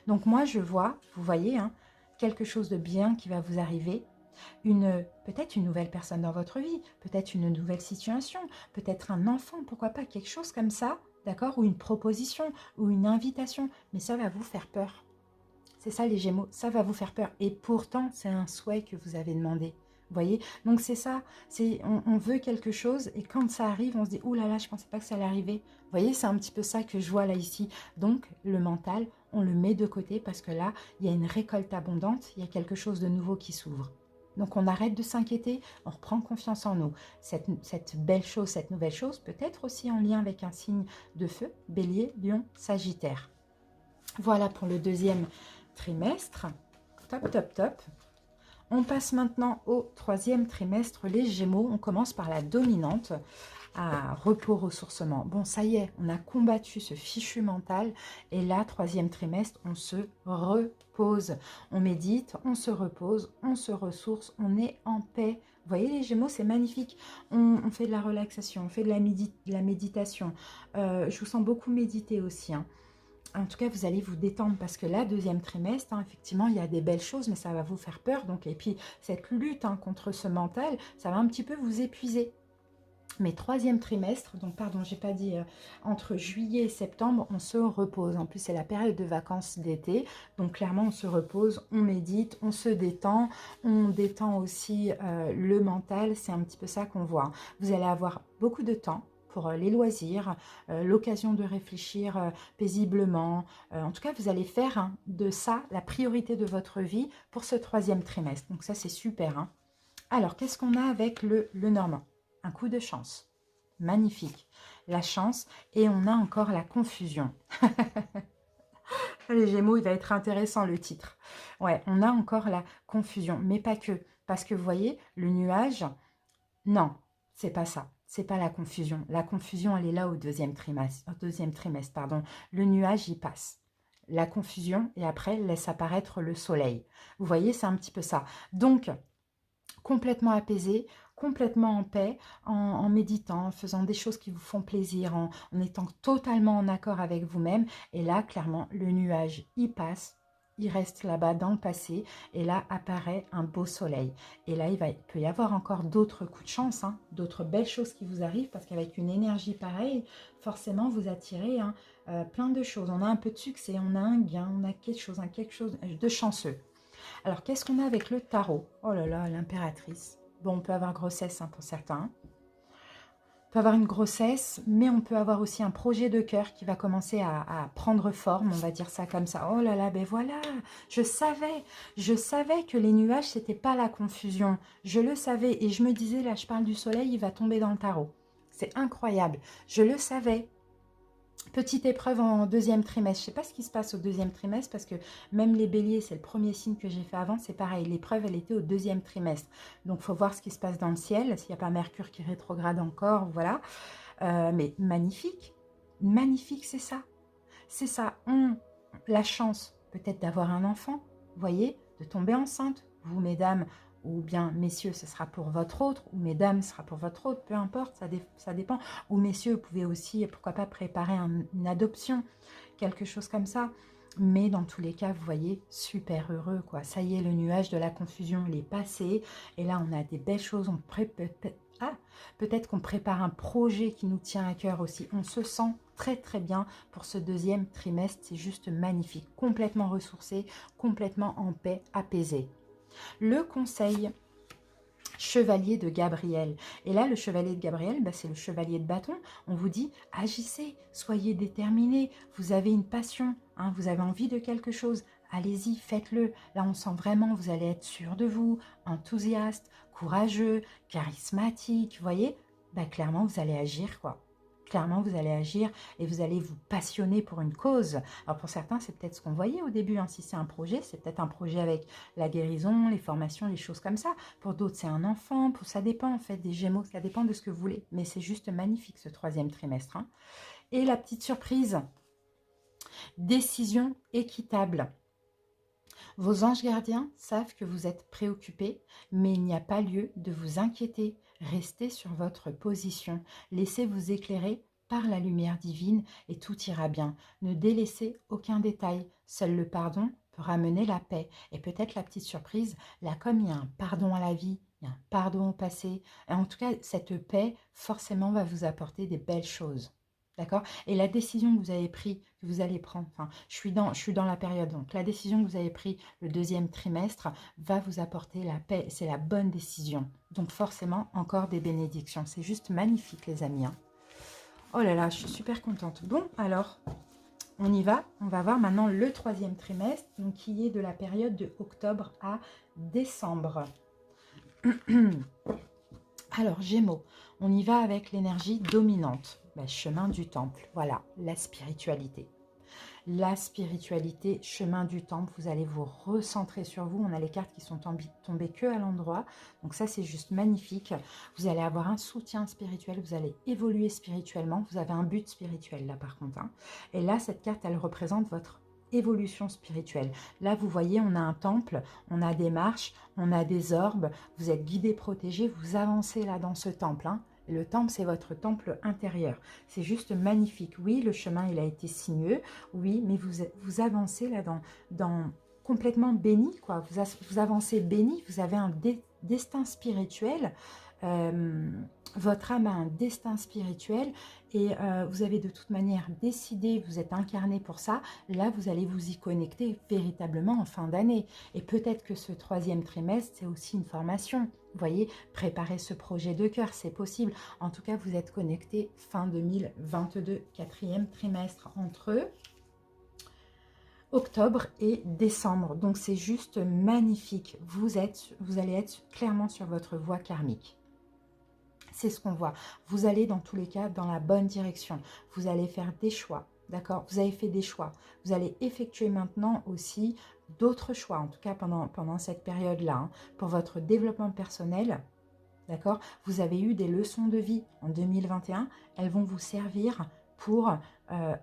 Donc moi je vois, vous voyez, hein, quelque chose de bien qui va vous arriver, peut-être une nouvelle personne dans votre vie, peut-être une nouvelle situation, peut-être un enfant, pourquoi pas, quelque chose comme ça, d'accord, ou une proposition, ou une invitation, mais ça va vous faire peur. C'est ça les Gémeaux, ça va vous faire peur. Et pourtant, c'est un souhait que vous avez demandé. Vous voyez? Donc c'est ça, on veut quelque chose et quand ça arrive, on se dit « Ouh là là, je ne pensais pas que ça allait arriver ». Vous voyez, c'est un petit peu ça que je vois là ici. Donc le mental, on le met de côté parce que là, il y a une récolte abondante, il y a quelque chose de nouveau qui s'ouvre. Donc on arrête de s'inquiéter, on reprend confiance en nous. Cette belle chose, cette nouvelle chose, peut être aussi en lien avec un signe de feu, Bélier, Lion, Sagittaire. Voilà pour le deuxième trimestre. Top, top, top. On passe maintenant au troisième trimestre, les Gémeaux. On commence par la dominante, à repos, ressourcement. Bon, ça y est, on a combattu ce fichu mental. Et là, troisième trimestre, on se repose. On médite, on se repose, on se ressource, on est en paix. Vous voyez les Gémeaux, c'est magnifique. On fait de la relaxation, on fait de la méditation. Je vous sens beaucoup méditer aussi, hein. En tout cas, vous allez vous détendre parce que là, deuxième trimestre, hein, effectivement, il y a des belles choses, mais ça va vous faire peur. Donc, et puis, cette lutte contre ce mental, ça va un petit peu vous épuiser. Mais troisième trimestre, donc pardon, j'ai pas dit, entre juillet et septembre, on se repose. En plus, c'est la période de vacances d'été. Donc, clairement, on se repose, on médite, on se détend. On détend aussi le mental. C'est un petit peu ça qu'on voit. Vous allez avoir beaucoup de temps pour les loisirs, l'occasion de réfléchir paisiblement. En tout cas, vous allez faire de ça la priorité de votre vie pour ce troisième trimestre. Donc ça, c'est super. Hein. Alors, qu'est-ce qu'on a avec le Normand? Un coup de chance. Magnifique. La chance et on a encore la confusion. Les Gémeaux, il va être intéressant le titre. Ouais, on a encore la confusion, mais pas que. Parce que vous voyez, le nuage, non, c'est pas ça. C'est pas la confusion. La confusion, elle est là au deuxième trimestre, pardon. Le nuage, il passe. La confusion, et après, laisse apparaître le soleil. Vous voyez, c'est un petit peu ça. Donc, complètement apaisé, complètement en paix, en méditant, en faisant des choses qui vous font plaisir, en étant totalement en accord avec vous-même. Et là, clairement, le nuage, il passe. Il reste là-bas dans le passé et là apparaît un beau soleil. Et là, il peut y avoir encore d'autres coups de chance, hein, d'autres belles choses qui vous arrivent parce qu'avec une énergie pareille, forcément, vous attirez plein de choses. On a un peu de succès, on a un gain, on a quelque chose de chanceux. Alors, qu'est-ce qu'on a avec le tarot? Oh là là, l'impératrice. Bon, on peut avoir grossesse pour certains. On peut avoir une grossesse, mais on peut avoir aussi un projet de cœur qui va commencer à prendre forme, on va dire ça comme ça. Oh là là, ben voilà, je savais que les nuages, c'était pas la confusion. Je le savais et je me disais, là, je parle du soleil, il va tomber dans le tarot. C'est incroyable, je le savais. Petite épreuve en deuxième trimestre. Je ne sais pas ce qui se passe au deuxième trimestre parce que même les béliers, c'est le premier signe que j'ai fait avant, c'est pareil. L'épreuve, elle était au deuxième trimestre. Donc, il faut voir ce qui se passe dans le ciel, s'il n'y a pas Mercure qui rétrograde encore, voilà. Mais magnifique, magnifique, c'est ça. C'est ça. La chance peut-être d'avoir un enfant, vous voyez, de tomber enceinte. Vous, mesdames, ou bien messieurs, ce sera pour votre autre, ou mesdames, ce sera pour votre autre, peu importe, ça dépend. Ou messieurs, vous pouvez aussi, pourquoi pas, préparer une adoption, quelque chose comme ça. Mais dans tous les cas, vous voyez, super heureux, quoi. Ça y est, le nuage de la confusion, il est passé. Et là, on a des belles choses. Peut-être qu'on prépare un projet qui nous tient à cœur aussi. On se sent très très bien pour ce deuxième trimestre. C'est juste magnifique. Complètement ressourcé, complètement en paix, apaisé. Le conseil chevalier de Gabriel. Et là, le chevalier de Gabriel, c'est le chevalier de bâton. On vous dit, agissez, soyez déterminés. Vous avez une passion, hein, vous avez envie de quelque chose. Allez-y, faites-le. Là, on sent vraiment, vous allez être sûr de vous, enthousiaste, courageux, charismatique. Vous voyez, clairement, vous allez agir, quoi. Clairement, vous allez agir et vous allez vous passionner pour une cause. Alors, pour certains, c'est peut-être ce qu'on voyait au début. Hein. Si c'est un projet, c'est peut-être un projet avec la guérison, les formations, les choses comme ça. Pour d'autres, c'est un enfant. Ça dépend, en fait, des Gémeaux. Ça dépend de ce que vous voulez. Mais c'est juste magnifique, ce troisième trimestre. Hein. Et la petite surprise, décision équitable. Vos anges gardiens savent que vous êtes préoccupés, mais il n'y a pas lieu de vous inquiéter. Restez sur votre position. Laissez-vous éclairer par la lumière divine et tout ira bien. Ne délaissez aucun détail. Seul le pardon peut ramener la paix. Et peut-être la petite surprise, là comme il y a un pardon à la vie, il y a un pardon au passé, et en tout cas cette paix forcément va vous apporter des belles choses. D'accord? Et la décision que vous avez prise, que vous allez prendre, enfin, je suis dans la période, donc la décision que vous avez prise le deuxième trimestre va vous apporter la paix, c'est la bonne décision. Donc forcément, encore des bénédictions. C'est juste magnifique, les amis. Hein. Oh là là, je suis super contente. Bon, alors, on y va. On va voir maintenant le troisième trimestre, donc qui est de la période de octobre à décembre. Alors, Gémeaux, on y va avec l'énergie dominante. Chemin du temple, voilà, la spiritualité. La spiritualité, chemin du temple, vous allez vous recentrer sur vous. On a les cartes qui sont tombées que à l'endroit. Donc ça, c'est juste magnifique. Vous allez avoir un soutien spirituel, vous allez évoluer spirituellement. Vous avez un but spirituel là par contre. Hein. Et là, cette carte, elle représente votre évolution spirituelle. Là, vous voyez, on a un temple, on a des marches, on a des orbes. Vous êtes guidés, protégés, vous avancez là dans ce temple. Hein. Le temple, c'est votre temple intérieur. C'est juste magnifique. Oui, le chemin, il a été sinueux. Oui, mais vous avancez là dans complètement béni, quoi. Vous avancez béni. Vous avez un destin spirituel. Votre âme a un destin spirituel et vous avez de toute manière décidé, vous êtes incarné pour ça. Là, vous allez vous y connecter véritablement en fin d'année. Et peut-être que ce troisième trimestre, c'est aussi une formation. Vous voyez, préparer ce projet de cœur, c'est possible. En tout cas, vous êtes connecté fin 2022, quatrième trimestre entre octobre et décembre. Donc, c'est juste magnifique. Vous allez être clairement sur votre voie karmique. C'est ce qu'on voit. Vous allez dans tous les cas dans la bonne direction. Vous allez faire des choix, d'accord? Vous avez fait des choix. Vous allez effectuer maintenant aussi d'autres choix, en tout cas pendant cette période-là, hein, pour votre développement personnel, d'accord? Vous avez eu des leçons de vie en 2021. Elles vont vous servir pour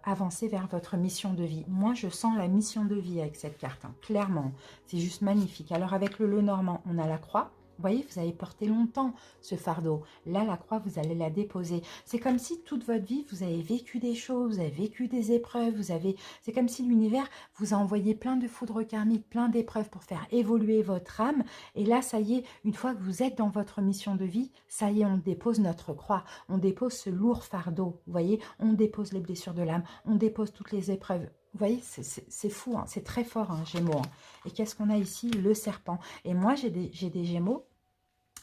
avancer vers votre mission de vie. Moi, je sens la mission de vie avec cette carte, hein, clairement. C'est juste magnifique. Alors, avec le Lenormand, on a la croix. Vous voyez, vous avez porté longtemps ce fardeau. Là, la croix, vous allez la déposer. C'est comme si toute votre vie, vous avez vécu des choses, vous avez vécu des épreuves, c'est comme si l'univers vous a envoyé plein de foudres karmiques, plein d'épreuves pour faire évoluer votre âme. Et là, ça y est, une fois que vous êtes dans votre mission de vie, ça y est, on dépose notre croix. On dépose ce lourd fardeau. Vous voyez, on dépose les blessures de l'âme, on dépose toutes les épreuves. Vous voyez, c'est fou, hein, c'est très fort, hein, Gémeaux. Hein. Et qu'est-ce qu'on a ici? Le serpent. Et moi, j'ai des Gémeaux.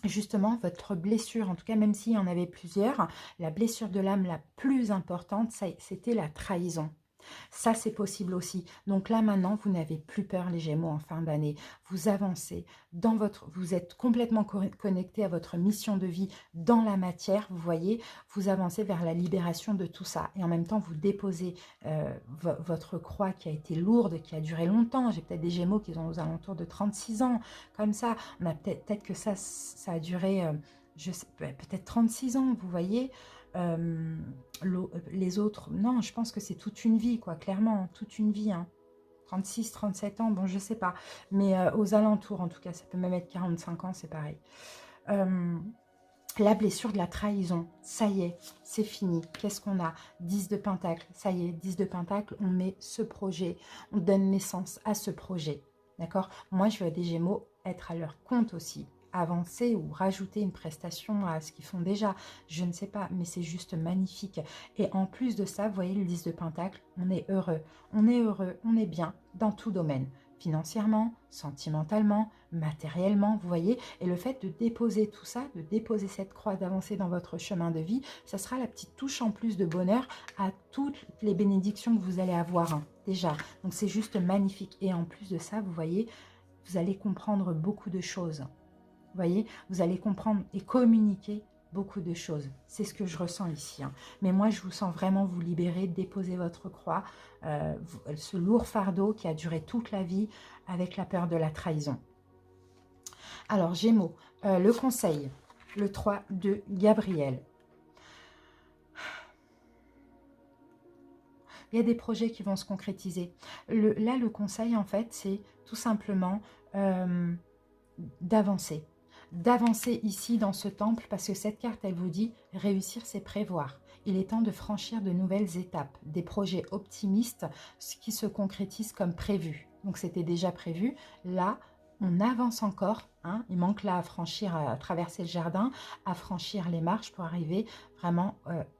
Justement, votre blessure, en tout cas, même s'il y en avait plusieurs, la blessure de l'âme la plus importante, c'était la trahison. Ça, c'est possible aussi. Donc là, maintenant, vous n'avez plus peur, les Gémeaux, en fin d'année. Vous avancez dans votre... Vous êtes complètement connecté à votre mission de vie dans la matière, vous voyez. Vous avancez vers la libération de tout ça. Et en même temps, vous déposez votre croix qui a été lourde, qui a duré longtemps. J'ai peut-être des Gémeaux qui ont aux alentours de 36 ans, comme ça. On a peut-être que ça a duré, je sais, peut-être 36 ans, vous voyez. Les autres, non, je pense que c'est toute une vie, quoi, clairement, toute une vie, hein. 36, 37 ans, bon, je sais pas, mais aux alentours, en tout cas, ça peut même être 45 ans, c'est pareil. La blessure de la trahison, ça y est, c'est fini. Qu'est-ce qu'on a? 10 de Pentacle, ça y est, 10 de Pentacle, on met ce projet, on donne naissance à ce projet, d'accord? Moi, je veux des Gémeaux être à leur compte aussi, avancer ou rajouter une prestation à ce qu'ils font déjà, je ne sais pas, mais c'est juste magnifique. Et en plus de ça, vous voyez le 10 de Pentacle, on est heureux, on est bien dans tout domaine, financièrement, sentimentalement, matériellement, vous voyez. Et le fait de déposer tout ça, de déposer cette croix, d'avancer dans votre chemin de vie, ça sera la petite touche en plus de bonheur à toutes les bénédictions que vous allez avoir, hein, déjà. Donc c'est juste magnifique. Et en plus de ça, vous voyez, vous allez comprendre beaucoup de choses. Vous voyez, vous allez comprendre et communiquer beaucoup de choses. C'est ce que je ressens ici, hein. Mais moi, je vous sens vraiment vous libérer, déposer votre croix, ce lourd fardeau qui a duré toute la vie avec la peur de la trahison. Alors, Gémeaux, le conseil, le 3 de Gabriel. Il y a des projets qui vont se concrétiser. Là, le conseil, en fait, c'est tout simplement d'avancer. D'avancer ici dans ce temple, parce que cette carte, elle vous dit réussir, c'est prévoir. Il est temps de franchir de nouvelles étapes, des projets optimistes qui se concrétisent comme prévu. Donc, c'était déjà prévu. Là, on avance encore, hein. Il manque là à franchir, à traverser le jardin, à franchir les marches pour arriver vraiment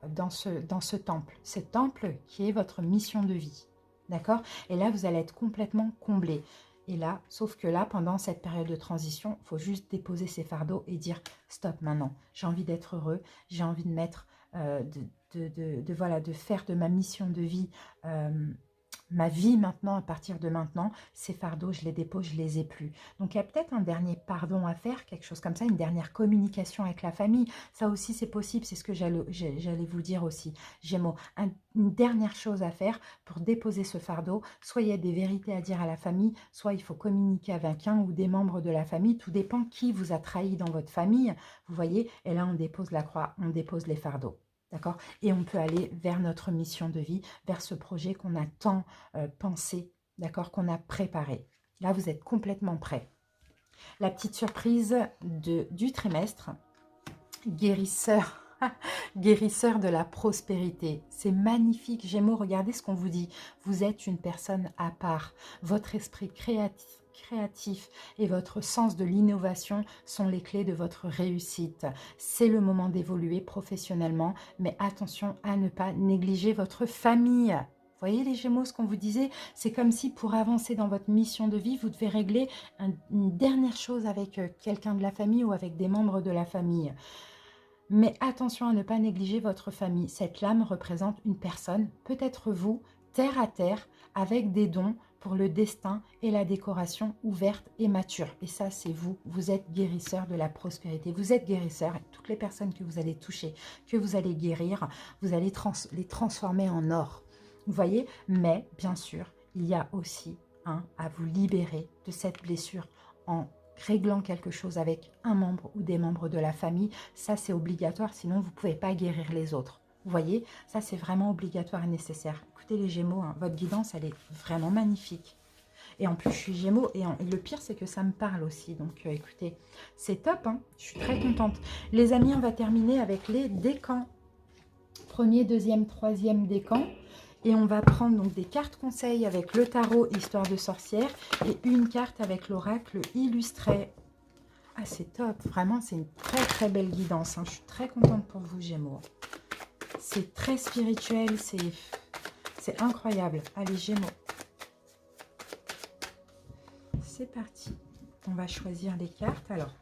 dans ce temple. Ce temple qui est votre mission de vie, d'accord? Et là, vous allez être complètement comblé. Et là, sauf que là, pendant cette période de transition, il faut juste déposer ses fardeaux et dire stop maintenant. J'ai envie d'être heureux, j'ai envie de mettre, voilà, de faire de ma mission de vie ma vie maintenant, à partir de maintenant. Ces fardeaux, je les dépose, je les ai plus. Donc, il y a peut-être un dernier pardon à faire, quelque chose comme ça, une dernière communication avec la famille. Ça aussi, c'est possible, c'est ce que j'allais vous dire aussi. Gémeaux, une dernière chose à faire pour déposer ce fardeau. Soit il y a des vérités à dire à la famille, soit il faut communiquer avec un ou des membres de la famille. Tout dépend qui vous a trahi dans votre famille, vous voyez. Et là, on dépose la croix, on dépose les fardeaux. D'accord? Et on peut aller vers notre mission de vie, vers ce projet qu'on a tant pensé, d'accord, qu'on a préparé. Là, vous êtes complètement prêt. La petite surprise du trimestre, guérisseur, guérisseur de la prospérité. C'est magnifique, Gémeaux, regardez ce qu'on vous dit. Vous êtes une personne à part. Votre esprit créatif et votre sens de l'innovation sont les clés de votre réussite. C'est le moment d'évoluer professionnellement, mais attention à ne pas négliger votre famille. Vous voyez les Gémeaux, ce qu'on vous disait, c'est comme si pour avancer dans votre mission de vie, vous devez régler une dernière chose avec quelqu'un de la famille ou avec des membres de la famille. Mais attention à ne pas négliger votre famille. Cette lame représente une personne, peut-être vous, terre à terre, avec des dons pour le destin et la décoration ouverte et mature. Et ça, c'est vous. Vous êtes guérisseur de la prospérité. Vous êtes guérisseur. Et toutes les personnes que vous allez toucher, que vous allez guérir, vous allez les transformer en or. Vous voyez? Mais, bien sûr, il y a aussi à vous libérer de cette blessure en réglant quelque chose avec un membre ou des membres de la famille. Ça, c'est obligatoire, sinon vous ne pouvez pas guérir les autres. Vous voyez, ça, c'est vraiment obligatoire et nécessaire. Écoutez les Gémeaux, votre guidance, elle est vraiment magnifique. Et en plus, je suis Gémeaux, et le pire, c'est que ça me parle aussi. Donc, écoutez, c'est top, hein. Je suis très contente. Les amis, on va terminer avec les décans. Premier, deuxième, troisième décan. Et on va prendre donc des cartes conseils avec le tarot Histoire de sorcière et une carte avec l'oracle illustré. Ah, c'est top. Vraiment, c'est une très très belle guidance, hein. Je suis très contente pour vous, Gémeaux. C'est très spirituel, c'est incroyable. Allez, Gémeaux. C'est parti. On va choisir les cartes. Alors,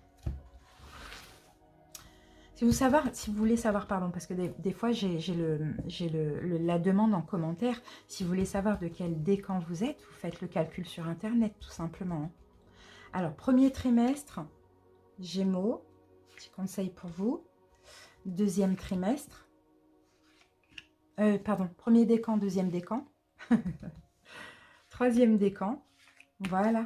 Si vous voulez savoir, pardon, parce que des fois j'ai la demande en commentaire, si vous voulez savoir de quel décan vous êtes, vous faites le calcul sur Internet, tout simplement, hein. Alors, premier trimestre, Gémeaux, petit conseil pour vous. Deuxième trimestre, pardon, premier décan, deuxième décan. Troisième décan, voilà.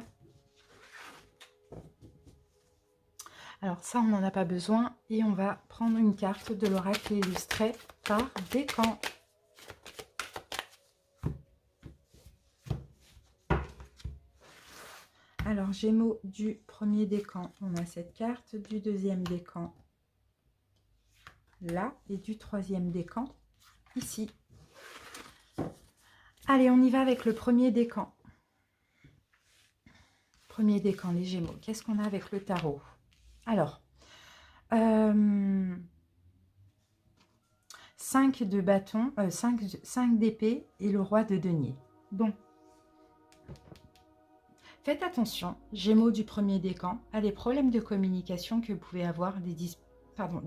Alors ça, on n'en a pas besoin. Et on va prendre une carte de l'oracle illustré par décan. Alors, Gémeaux du premier décan, on a cette carte. Du deuxième décan, là. Et du troisième décan, ici. Allez, on y va avec le premier décan. Premier décan, les Gémeaux. Qu'est-ce qu'on a avec le tarot? Alors, 5 de bâton, 5 d'épée et le roi de denier. Bon. Faites attention, Gémeaux du premier décan, à des problèmes de communication que vous pouvez avoir, des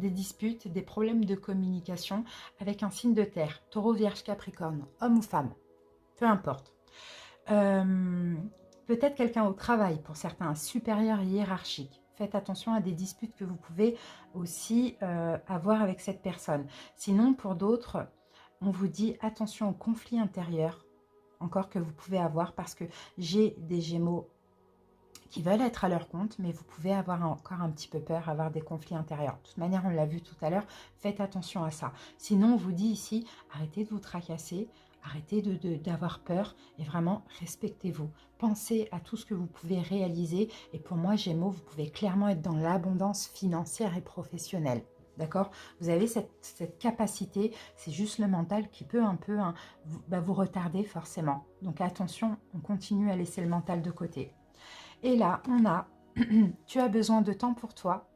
disputes, des problèmes de communication avec un signe de terre, taureau, vierge, capricorne, homme ou femme, peu importe. Peut-être quelqu'un au travail, pour certains, un supérieur hiérarchique. Faites attention à des disputes que vous pouvez aussi avoir avec cette personne. Sinon, pour d'autres, on vous dit attention aux conflits intérieurs, encore que vous pouvez avoir, parce que j'ai des Gémeaux qui veulent être à leur compte, mais vous pouvez avoir encore un petit peu peur, avoir des conflits intérieurs. De toute manière, on l'a vu tout à l'heure, faites attention à ça. Sinon, on vous dit ici, arrêtez de vous tracasser, arrêtez d'avoir peur et vraiment respectez-vous. Pensez à tout ce que vous pouvez réaliser. Et pour moi, Gémeaux, vous pouvez clairement être dans l'abondance financière et professionnelle. D'accord? Vous avez cette capacité, c'est juste le mental qui peut un peu vous retarder forcément. Donc attention, on continue à laisser le mental de côté. Et là, on a, tu as besoin de temps pour toi,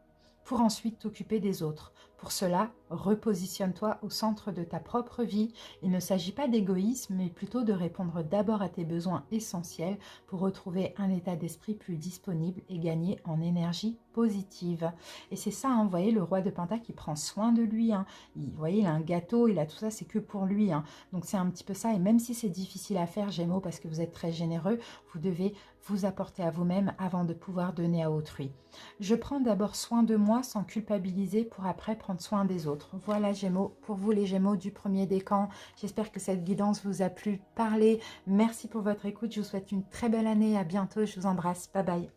pour ensuite t'occuper des autres. Pour cela, repositionne-toi au centre de ta propre vie. Il ne s'agit pas d'égoïsme, mais plutôt de répondre d'abord à tes besoins essentiels pour retrouver un état d'esprit plus disponible et gagner en énergie positive. Et c'est ça, hein, vous voyez, le roi de Pentacle qui prend soin de lui. Hein. Vous voyez, il a un gâteau, il a tout ça, c'est que pour lui. Hein. Donc c'est un petit peu ça. Et même si c'est difficile à faire, Gémeaux, parce que vous êtes très généreux, vous devez vous apporter à vous-même avant de pouvoir donner à autrui. Je prends d'abord soin de moi sans culpabiliser pour après prendre soin des autres. Voilà Gémeaux, pour vous les Gémeaux du premier décan. J'espère que cette guidance vous a plu. Parlez. Merci pour votre écoute. Je vous souhaite une très belle année. À bientôt. Je vous embrasse. Bye bye.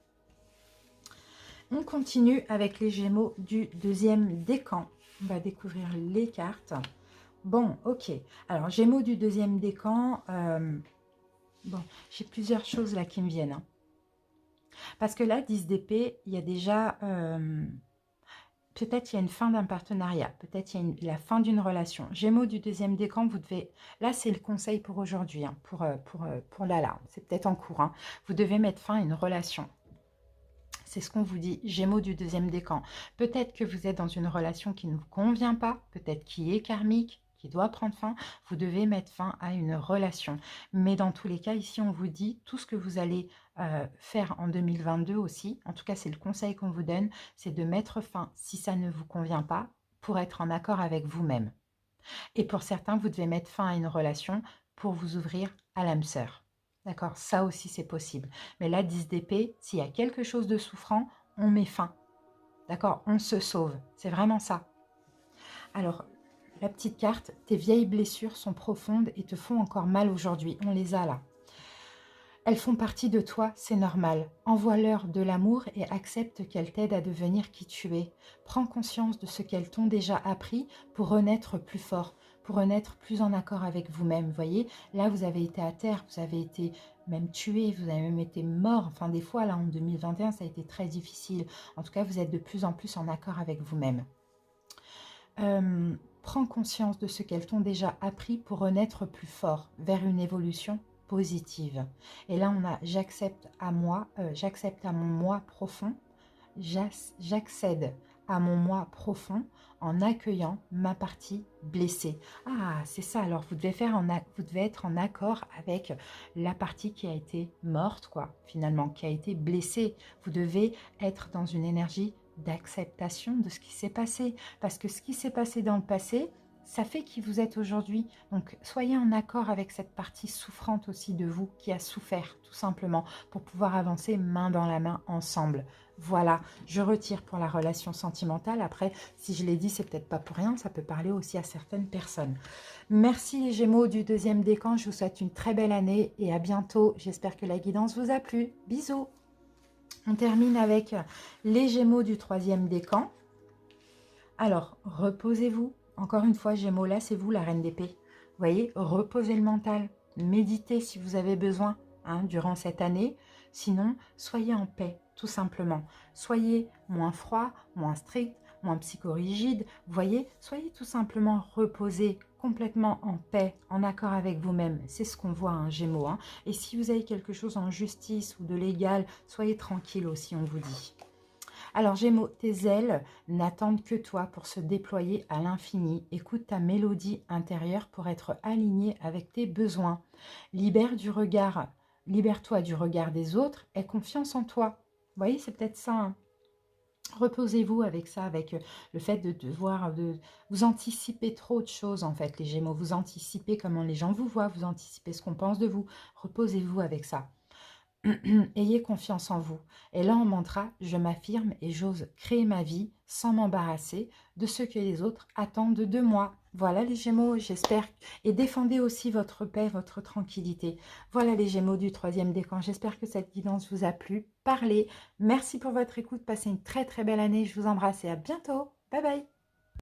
On continue avec les Gémeaux du deuxième décan. On va découvrir les cartes. Bon, ok. Alors, Gémeaux du deuxième décan. Bon, j'ai plusieurs choses là qui me viennent. Hein. Parce que là, 10 d'épée, il y a déjà... peut-être il y a une fin d'un partenariat. Peut-être il y a la fin d'une relation. Gémeaux du deuxième décan, vous devez... Là, c'est le conseil pour aujourd'hui. Hein, pour là. C'est peut-être en cours. Hein. Vous devez mettre fin à une relation. C'est ce qu'on vous dit, Gémeaux du deuxième décan. Peut-être que vous êtes dans une relation qui ne vous convient pas, peut-être qui est karmique, qui doit prendre fin. Vous devez mettre fin à une relation. Mais dans tous les cas, ici, on vous dit tout ce que vous allez faire en 2022 aussi. En tout cas, c'est le conseil qu'on vous donne, c'est de mettre fin, si ça ne vous convient pas, pour être en accord avec vous-même. Et pour certains, vous devez mettre fin à une relation pour vous ouvrir à l'âme sœur. D'accord, ça aussi c'est possible. Mais là, 10 d'épée, s'il y a quelque chose de souffrant, on met fin. D'accord, on se sauve. C'est vraiment ça. Alors, la petite carte, tes vieilles blessures sont profondes et te font encore mal aujourd'hui. On les a là. Elles font partie de toi, c'est normal. Envoie-leur de l'amour et accepte qu'elles t'aident à devenir qui tu es. Prends conscience de ce qu'elles t'ont déjà appris pour renaître plus fort, pour renaître plus en accord avec vous-même. Vous voyez, là, vous avez été à terre, vous avez été même tué, vous avez même été mort. Enfin, des fois, là, en 2021, ça a été très difficile. En tout cas, vous êtes de plus en plus en accord avec vous-même. Prends conscience de ce qu'elles t'ont déjà appris pour renaître plus fort vers une évolution positive. Et là, on a j'accepte à moi, j'accepte à mon moi profond, j'accède à mon moi profond en accueillant ma partie blessée. Ah, c'est ça. Alors, vous devez être en accord avec la partie qui a été morte, quoi, finalement, qui a été blessée. Vous devez être dans une énergie d'acceptation de ce qui s'est passé. Parce que ce qui s'est passé dans le passé, ça fait qui vous êtes aujourd'hui. Donc, soyez en accord avec cette partie souffrante aussi de vous qui a souffert, tout simplement, pour pouvoir avancer main dans la main ensemble. Voilà, je retire pour la relation sentimentale. Après, si je l'ai dit, c'est peut-être pas pour rien, ça peut parler aussi à certaines personnes. Merci les Gémeaux du deuxième décan, je vous souhaite une très belle année et à bientôt. J'espère que la guidance vous a plu. Bisous. On termine avec les Gémeaux du troisième décan. Alors, reposez-vous. Encore une fois, Gémeaux, là, c'est vous la reine d'épée. Vous voyez, reposez le mental. Méditez si vous avez besoin durant cette année. Sinon, soyez en paix, tout simplement. Soyez moins froid, moins strict, moins psychorigide. Vous voyez, soyez tout simplement reposés, complètement en paix, en accord avec vous-même. C'est ce qu'on voit, Gémeaux. Et si vous avez quelque chose en justice ou de légal, soyez tranquille aussi, on vous dit. Alors Gémeaux, tes ailes n'attendent que toi pour se déployer à l'infini. Écoute ta mélodie intérieure pour être aligné avec tes besoins. Libère du regard, libère-toi du regard des autres, aie confiance en toi. Vous voyez, c'est peut-être ça. Reposez-vous avec ça, avec le fait de devoir, vous anticipez trop de choses en fait, les Gémeaux. Vous anticipez comment les gens vous voient, vous anticipez ce qu'on pense de vous. Reposez-vous avec ça. Ayez confiance en vous. Et là, en mantra, je m'affirme et j'ose créer ma vie sans m'embarrasser de ce que les autres attendent de moi. Voilà les Gémeaux, j'espère. Et défendez aussi votre paix, votre tranquillité. Voilà les Gémeaux du troisième décan. J'espère que cette guidance vous a plu. Parlez. Merci pour votre écoute. Passez une très très belle année. Je vous embrasse et à bientôt. Bye bye.